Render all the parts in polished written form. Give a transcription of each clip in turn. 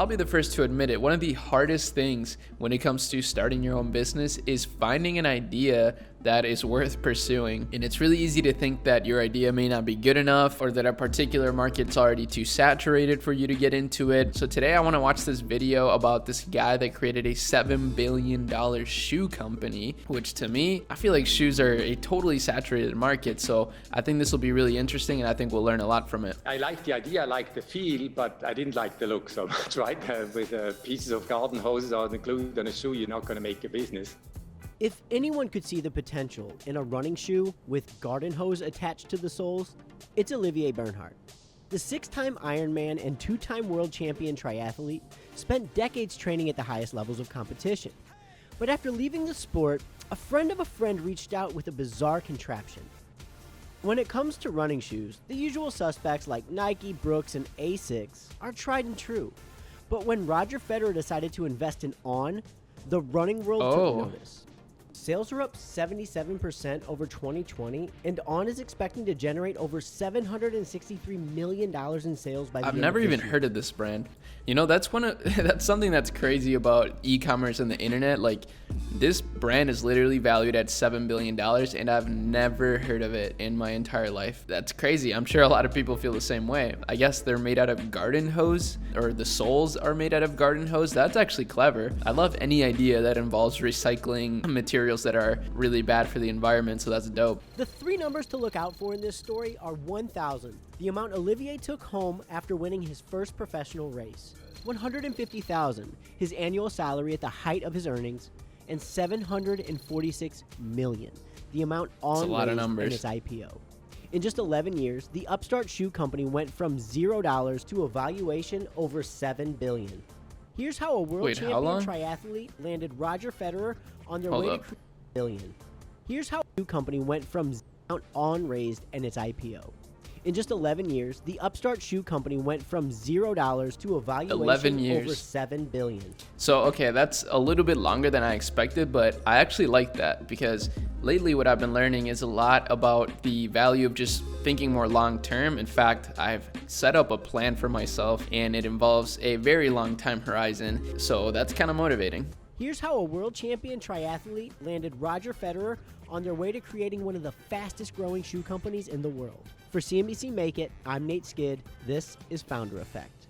I'll be the first to admit it. One of the hardest things when it comes to starting your own business is finding an idea that is worth pursuing. And it's really easy to think that your idea may not be good enough or that a particular market's already too saturated for you to get into it. So today I want to watch this video about this guy that created a $7 billion shoe company, which to me, I feel like shoes are a totally saturated market. So I think this will be really interesting and I think we'll learn a lot from it. I like the idea, I like the feel, but I didn't like the look so much, right? With pieces of garden hoses on included on a shoe, you're not going to make a business. If anyone could see the potential in a running shoe with garden hose attached to the soles, it's Olivier Bernhard. The 6-time Ironman and 2-time world champion triathlete spent decades training at the highest levels of competition. But after leaving the sport, a friend of a friend reached out with a bizarre contraption. When it comes to running shoes, the usual suspects like Nike, Brooks, and Asics are tried and true. But when Roger Federer decided to invest in On, the running world took notice. Sales are up 77% over 2020, and On is expecting to generate over $763 million in sales by the end of this year. I've never even heard of this brand. You know, that's something that's crazy about e-commerce and the internet. Like, this brand is literally valued at $7 billion, and I've never heard of it in my entire life. That's crazy. I'm sure a lot of people feel the same way. I guess they're made out of garden hose, or the soles are made out of garden hose. That's actually clever. I love any idea that involves recycling materials that are really bad for the environment, so that's dope. The 3 numbers to look out for in this story are 1,000, the amount Olivier took home after winning his first professional race, 150,000, his annual salary at the height of his earnings, and 746 million, the amount On raised in its IPO. In just 11 years, the upstart shoe company went from $0 to a valuation over $7 billion. Here's how a world champion triathlete landed Roger Federer on their way to $1 billion. Here's how a shoe company went from $0 On raised in its IPO. In just 11 years, the upstart shoe company went from $0 to a valuation over $7 billion. So, okay, that's a little bit longer than I expected, but I actually like that because lately what I've been learning is a lot about the value of just thinking more long-term. In fact, I've set up a plan for myself and it involves a very long time horizon. So that's kind of motivating. Here's how a world champion triathlete landed Roger Federer on their way to creating one of the fastest growing shoe companies in the world. For CNBC Make It, I'm Nate Skid. This is Founder Effect.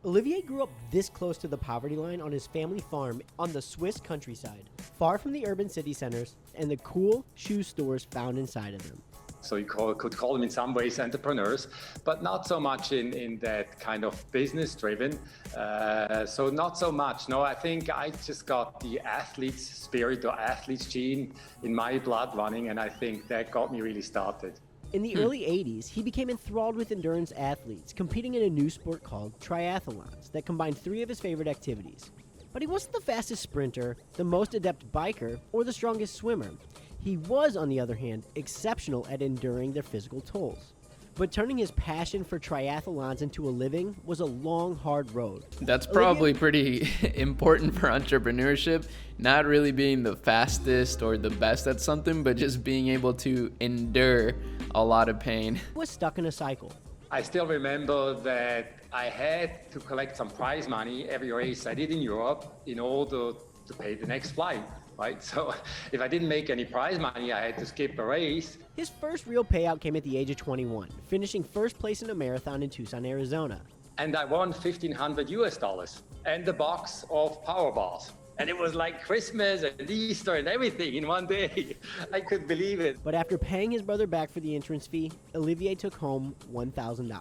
Olivier grew up this close to the poverty line on his family farm on the Swiss countryside, far from the urban city centers and the cool shoe stores found inside of them. So you could call them in some ways entrepreneurs, but not so much in that kind of business driven. So not so much. No, I think I just got the athlete's spirit or athlete's gene in my blood running, and I think that got me really started. In the early 80s, he became enthralled with endurance athletes, competing in a new sport called triathlons that combined 3 of his favorite activities. But he wasn't the fastest sprinter, the most adept biker, or the strongest swimmer. He was, on the other hand, exceptional at enduring their physical tolls. But turning his passion for triathlons into a living was a long, hard road. That's probably pretty important for entrepreneurship, not really being the fastest or the best at something, but just being able to endure a lot of pain. He was stuck in a cycle. I still remember that I had to collect some prize money every race I did in Europe in order to pay the next flight. Right? So if I didn't make any prize money, I had to skip a race. His first real payout came at the age of 21, finishing first place in a marathon in Tucson, Arizona. And I won $1,500 and a box of power bars. And it was like Christmas and Easter and everything in one day. I couldn't believe it. But after paying his brother back for the entrance fee, Olivier took home $1,000.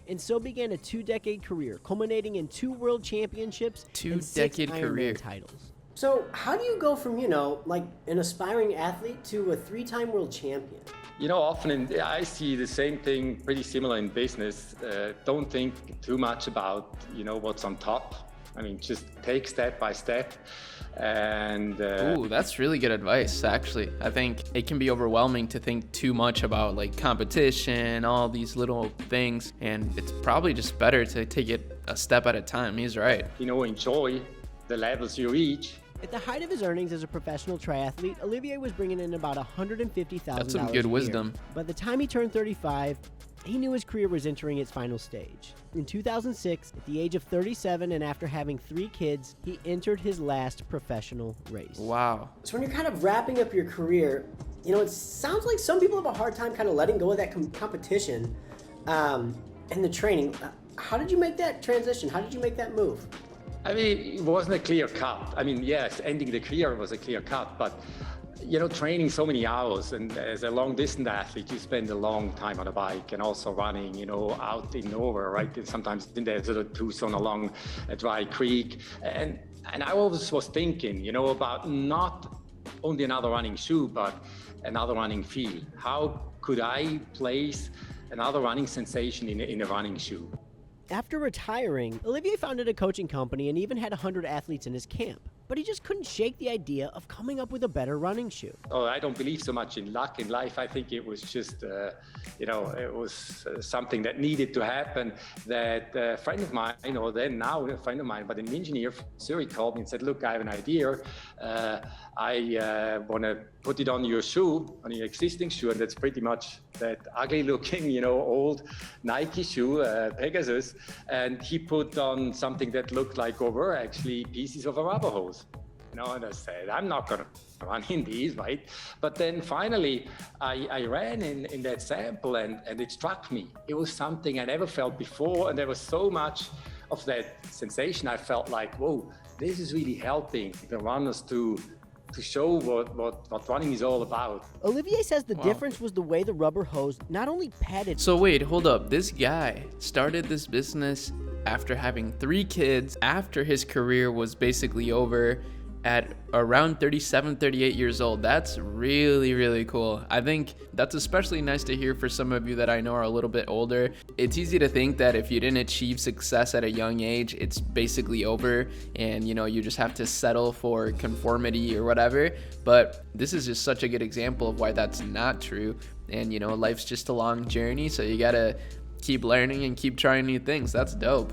And so began a 2-decade career, culminating in 2 world championships and 6 Ironman titles. So how do you go from, like an aspiring athlete to a 3-time world champion? Often I see the same thing pretty similar in business. Don't think too much about, what's on top. I mean, just take step by step. And ooh, that's really good advice, actually. I think it can be overwhelming to think too much about like competition, all these little things. And it's probably just better to take it a step at a time. He's right. Enjoy the levels you reach. At the height of his earnings as a professional triathlete, Olivier was bringing in about $150,000 That's some good wisdom. By the time he turned 35, He knew his career was entering its final stage. In 2006, at the age of 37 and after having 3 kids, he entered his last professional race. Wow. So when you're kind of wrapping up your career, it sounds like some people have a hard time kind of letting go of that competition and the training. How did you make that transition? How did you make that move? I mean, it wasn't a clear cut. I mean, yes, ending the career was a clear cut, but training so many hours, and as a long distance athlete, you spend a long time on a bike and also running, out in nowhere, right? And sometimes in the desert or Tucson along a dry creek. And I always was thinking, about not only another running shoe, but another running feel. How could I place another running sensation in a running shoe? After retiring, Olivier founded a coaching company and even had 100 athletes in his camp. But he just couldn't shake the idea of coming up with a better running shoe. Oh, I don't believe so much in luck in life. I think it was just, it was something that needed to happen. That a friend of mine, or then now a friend of mine, but an engineer from Zurich called me and said, look, I have an idea. I want to put it on your shoe, on your existing shoe, and that's pretty much that ugly looking, old Nike shoe, Pegasus. And he put on something that looked like were actually pieces of a rubber hose. And I said, I'm not going to run in these, right? But then finally, I ran in that sample and it struck me. It was something I never felt before. And there was so much of that sensation. I felt like, whoa, this is really helping the runners to show what running is all about. Olivier says the difference was the way the rubber hose not only padded. So wait, hold up. This guy started this business after having 3 kids, after his career was basically over, at around 37, 38 years old. That's really, really cool. I think that's especially nice to hear for some of you that I know are a little bit older. It's easy to think that if you didn't achieve success at a young age, it's basically over and you just have to settle for conformity or whatever. But this is just such a good example of why that's not true. And life's just a long journey, so you gotta keep learning and keep trying new things. That's dope.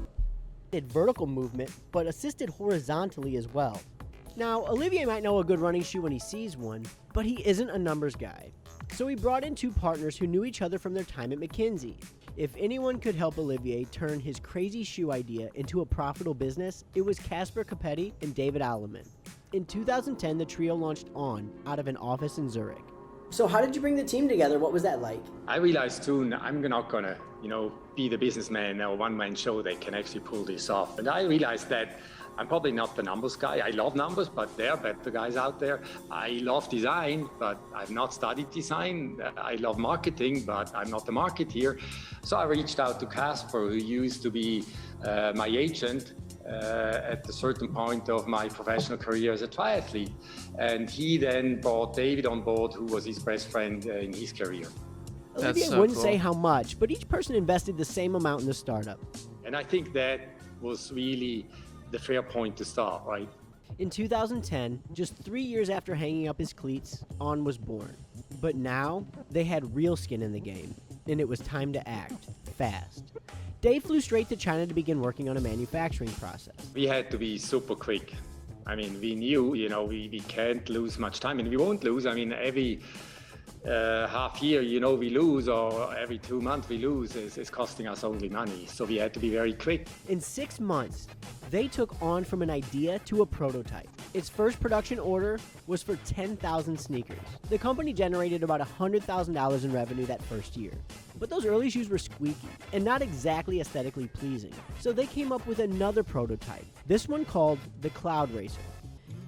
Vertical movement, but assisted horizontally as well. Now, Olivier might know a good running shoe when he sees one, but he isn't a numbers guy. So he brought in 2 partners who knew each other from their time at McKinsey. If anyone could help Olivier turn his crazy shoe idea into a profitable business, it was Casper Capetti and David Alleman. In 2010, the trio launched On out of an office in Zurich. So how did you bring the team together? What was that like? I realized soon I'm not gonna, be the businessman or one-man show that can actually pull this off. And I realized that I'm probably not the numbers guy. I love numbers, but there are better guys out there. I love design, but I've not studied design. I love marketing, but I'm not the marketeer. So I reached out to Casper, who used to be my agent at a certain point of my professional career as a triathlete. And he then brought David on board, who was his best friend in his career. Olivier wouldn't say how much, but each person invested the same amount in the startup. And I think that was really the fair point to start, right? In 2010, just 3 years after hanging up his cleats, On was born. But now, they had real skin in the game, and it was time to act, fast. Dave flew straight to China to begin working on a manufacturing process. We had to be super quick. I mean, we knew, we can't lose much time, and we won't lose. I mean, every half year, we lose, or every 2 months we lose, is costing us only money. So we had to be very quick. In 6 months, they took On from an idea to a prototype. Its first production order was for 10,000 sneakers. The company generated about $100,000 in revenue that first year. But those early shoes were squeaky and not exactly aesthetically pleasing. So they came up with another prototype, this one called the Cloud Racer.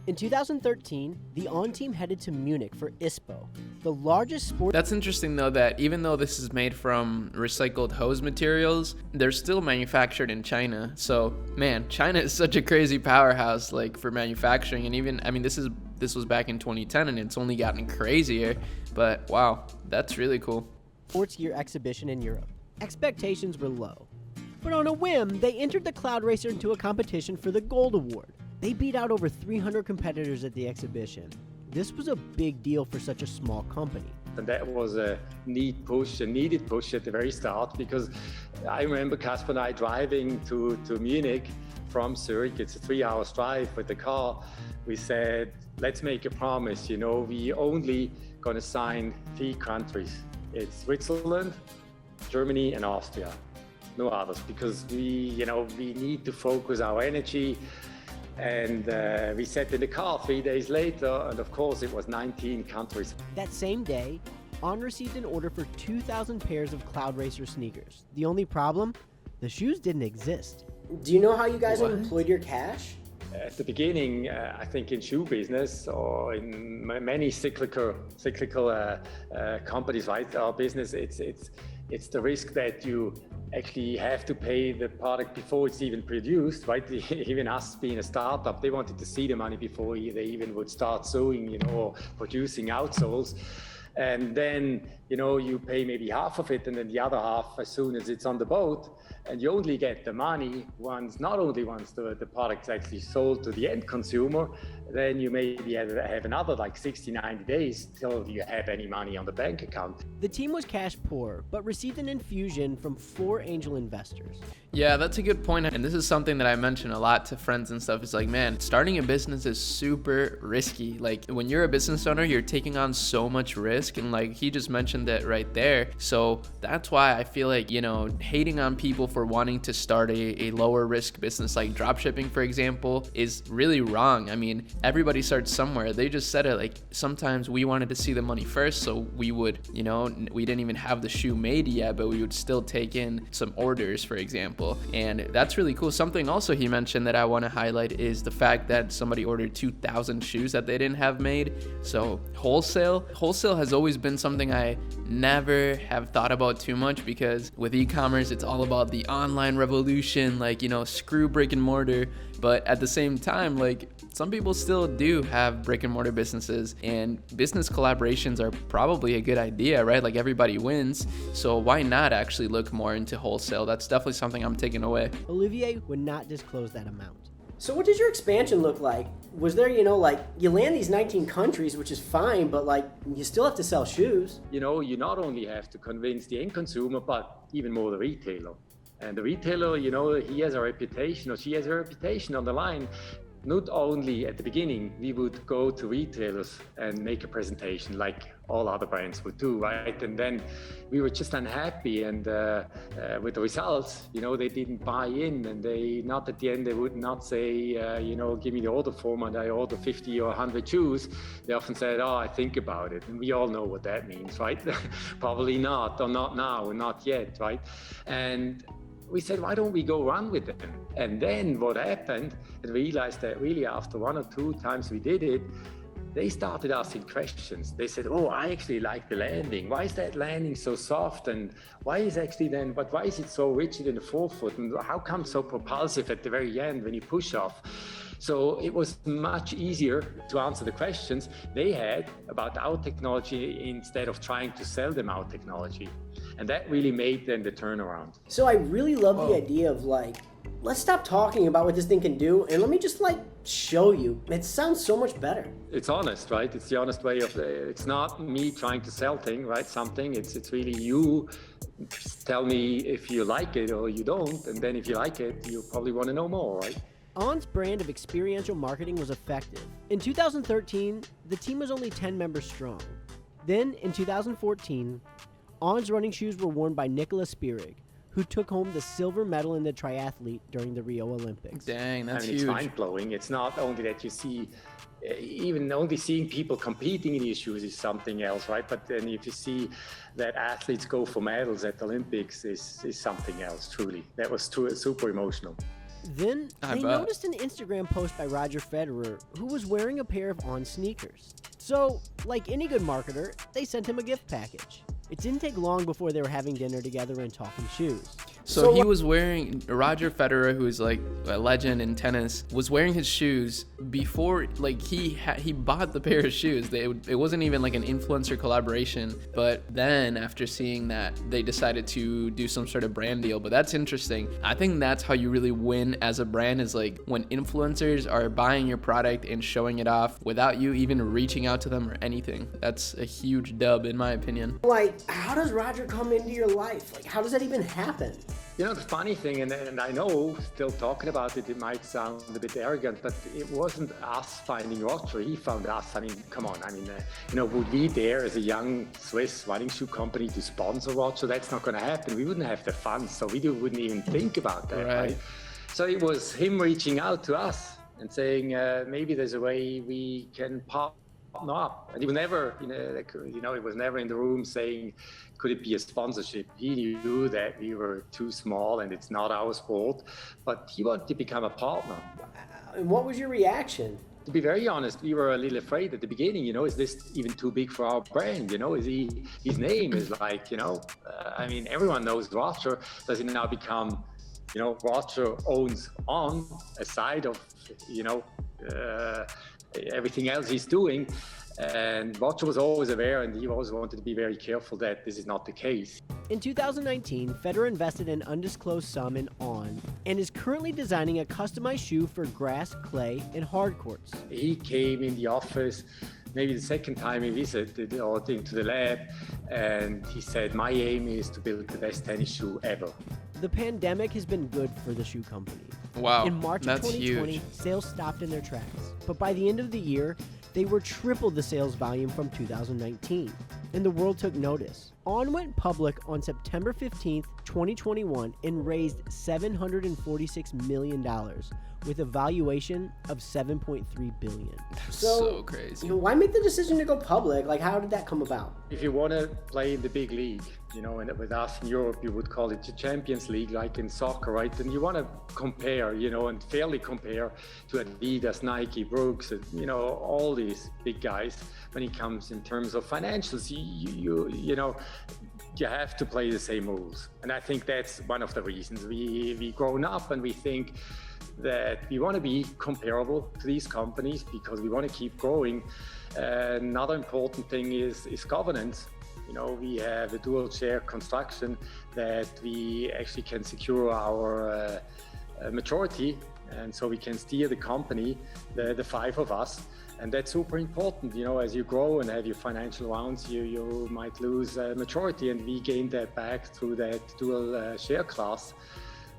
In 2013, the On team headed to Munich for ISPO, the largest sport. That's interesting though, that even though this is made from recycled hose materials, they're still manufactured in China. So man, China is such a crazy powerhouse for manufacturing. And even, this was back in 2010 and it's only gotten crazier, but wow, that's really cool. Sports gear exhibition in Europe. Expectations were low. But on a whim, they entered the Cloud Racer into a competition for the Gold Award. They beat out over 300 competitors at the exhibition. This was a big deal for such a small company. And that was a needed push at the very start, because I remember Casper and I driving to Munich from Zurich. It's a 3-hour drive with the car. We said, let's make a promise, we only gonna sign 3 countries. It's Switzerland, Germany and Austria, no others, because we need to focus our energy. And we sat in the car 3 days later, and of course it was 19 countries. That same day, On received an order for 2,000 pairs of Cloud Racer sneakers. The only problem? The shoes didn't exist. Do you know how you guys employed your cash? At the beginning, I think in shoe business or in many cyclical companies, right? Our business, it's the risk that you actually have to pay the product before it's even produced, right? Even us being a startup, they wanted to see the money before they even would start sewing, or producing outsoles. And then, you pay maybe half of it, and then the other half as soon as it's on the boat. And you only get the money not only once the product's actually sold to the end consumer, then you maybe have another 60, 90 days till you have any money on the bank account. The team was cash poor, but received an infusion from 4 angel investors. Yeah, that's a good point. And this is something that I mention a lot to friends and stuff. It's like, man, starting a business is super risky. Like when you're a business owner, you're taking on so much risk. And like he just mentioned that right there. So that's why I feel like, hating on people for wanting to start a lower risk business like dropshipping, for example, is really wrong. I mean, everybody starts somewhere. They just said it, like sometimes we wanted to see the money first. So we would, we didn't even have the shoe made yet, but we would still take in some orders, for example. And that's really cool. Something also he mentioned that I want to highlight is the fact that somebody ordered 2,000 shoes that they didn't have made. So wholesale has always been something I never have thought about too much, because with e-commerce, it's all about the online revolution, screw brick and mortar. But at the same time, some people still do have brick and mortar businesses, and business collaborations are probably a good idea, right? Like everybody wins. So why not actually look more into wholesale? That's definitely something I'm taking away. Olivier would not disclose that amount. So what does your expansion look like? Was there, you land these 19 countries, which is fine, but you still have to sell shoes. You not only have to convince the end consumer, but even more the retailer. And the retailer, he has a reputation, or she has a reputation on the line. Not only at the beginning, we would go to retailers and make a presentation like all other brands would do, right? And then we were just unhappy, and with the results, they didn't buy in, and not at the end, they would not say, give me the order form and I order 50 or 100 shoes. They often said, I think about it. And we all know what that means, right? Probably not, or not now, or not yet, right? And we said, why don't we go run with them? And then what happened, and realized that really after 1 or 2 times we did it, they started asking questions. They said, I actually like the landing. Why is that landing so soft? And why is it so rigid in the forefoot? And how come so propulsive at the very end when you push off? So it was much easier to answer the questions they had about our technology instead of trying to sell them our technology. And that really made then the turnaround. So I really love the idea of let's stop talking about what this thing can do and let me just show you. It sounds so much better. It's honest, right? It's the honest way of it's not me trying to sell something. It's really you tell me if you like it or you don't. And then if you like it, you probably want to know more, right? On's brand of experiential marketing was effective. In 2013, the team was only 10 members strong. Then, in 2014, On's running shoes were worn by Nicolas Spirig, who took home the silver medal in the triathlete during the Rio Olympics. Dang, that's huge. It's mind-blowing. It's not only that you see, even only seeing people competing in these shoes is something else, right? But then if you see that athletes go for medals at the Olympics is something else, truly. That was super emotional. Then they noticed an Instagram post by Roger Federer, who was wearing a pair of On sneakers. So, like any good marketer, they sent him a gift package. It didn't take long before they were having dinner together and talking shoes. So he was wearing, Roger Federer, who is like a legend in tennis, was wearing his shoes before, he bought the pair of shoes. It wasn't even like an influencer collaboration. But then after seeing that, they decided to do some sort of brand deal. But that's interesting. I think that's how you really win as a brand, is when influencers are buying your product and showing it off without you even reaching out to them or anything. That's a huge dub in my opinion. How does Roger come into your life? How does that even happen? You know, the funny thing, and I know still talking about it, it might sound a bit arrogant, but it wasn't us finding Roger. He found us. I mean, come on. I mean, would we dare as a young Swiss running shoe company to sponsor Roger? That's not going to happen. We wouldn't have the funds, so we wouldn't even think about that, right? So it was him reaching out to us and saying, maybe there's a way we can partner up. And he was never, it was never in the room saying, could it be a sponsorship? He knew that we were too small and it's not our sport, but he wanted to become a partner. And what was your reaction? To be very honest, we were a little afraid at the beginning, is this even too big for our brand? His name is like, everyone knows Roger. Does it now become, Roger owns On, aside of, everything else he's doing. And Roger was always aware, and he always wanted to be very careful that this is not the case. In 2019, Federer invested an undisclosed sum in On and is currently designing a customized shoe for grass, clay, and hard courts. He came in the office, maybe the second time he visited or into the lab, and he said, my aim is to build the best tennis shoe ever. The pandemic has been good for the shoe company. Wow, in March of that's 2020, huge. Sales stopped in their tracks. But by the end of the year, they were triple the sales volume from 2019, and the world took notice. On went public on September 15th, 2021, and raised $746 million with a valuation of $7.3 billion. So crazy. Why make the decision to go public? Like, how did that come about? If you want to play in the big league, and with us in Europe, you would call it the Champions League, like in soccer, right? And you want to compare, and fairly compare to Adidas, Nike, Brooks, and, all these big guys when it comes in terms of financials. You have to play the same rules. And I think that's one of the reasons we grown up and we think that we want to be comparable to these companies because we want to keep growing. Another important thing is governance. We have a dual share construction that we actually can secure our maturity, and so we can steer the company, the five of us. And that's super important. As you grow and have your financial rounds, you might lose maturity, and we gain that back through that dual share class.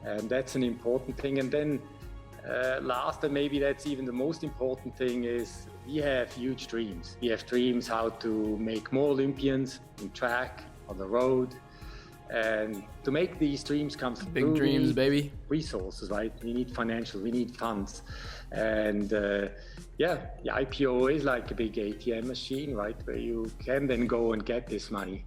And that's an important thing. And then last, and maybe that's even the most important thing, is we have huge dreams. We have dreams how to make more Olympians in track, on the road. And to make these dreams come through, big dreams, baby. Resources, right? We need financial, we need funds. And the IPO is like a big ATM machine, right? Where you can then go and get this money.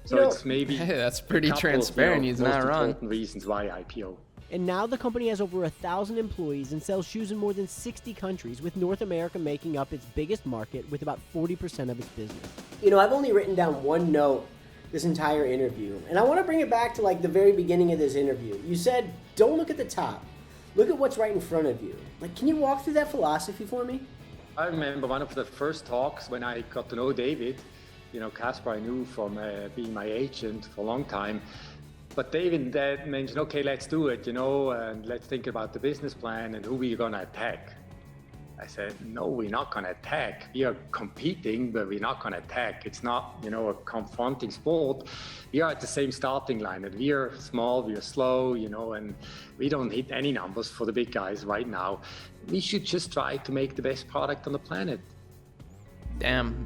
So it's maybe that's pretty transparent. He's not wrong. Important reasons why IPO. And now the company has over 1,000 employees and sells shoes in more than 60 countries, with North America making up its biggest market with about 40% of its business. I've only written down one note this entire interview, and I want to bring it back to like the very beginning of this interview. You said, don't look at the top. Look at what's right in front of you. Like, can you walk through that philosophy for me? I remember one of the first talks when I got to know David. Casper I knew from being my agent for a long time. But David mentioned, okay, let's do it, and let's think about the business plan and who we're going to attack. I said, no, we're not going to attack. We are competing, but we're not going to attack. It's not, a confronting sport. We are at the same starting line, and we are small, we are slow, and we don't hit any numbers for the big guys right now. We should just try to make the best product on the planet. Damn,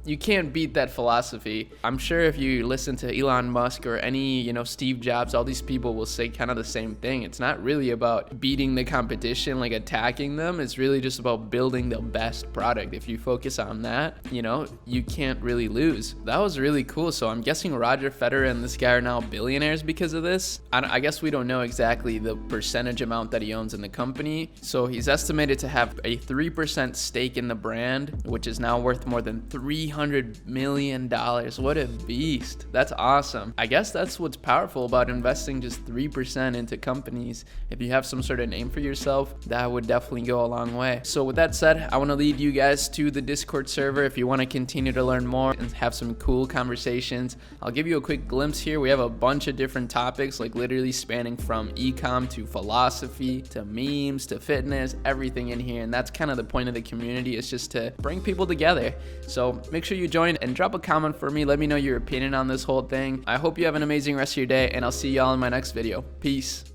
you can't beat that philosophy. I'm sure if you listen to Elon Musk or any, Steve Jobs, all these people will say kind of the same thing. It's not really about beating the competition, like attacking them. It's really just about building the best product. If you focus on that, you can't really lose. That was really cool. So I'm guessing Roger Federer and this guy are now billionaires because of this. I guess we don't know exactly the percentage amount that he owns in the company. So he's estimated to have a 3% stake in the brand, which is now worth more than $300 million. What a beast. That's awesome. I guess that's what's powerful about investing just 3% into companies. If you have some sort of name for yourself, that would definitely go a long way. So with that said, I want to lead you guys to the Discord server if you want to continue to learn more and have some cool conversations. I'll give you a quick glimpse here. We have a bunch of different topics, like literally spanning from e-com to philosophy to memes to fitness, everything in here. And that's kind of the point of the community, is just to bring people together. So make sure you join and drop a comment for me. Let me know your opinion on this whole thing. I hope you have an amazing rest of your day, and I'll see y'all in my next video. Peace.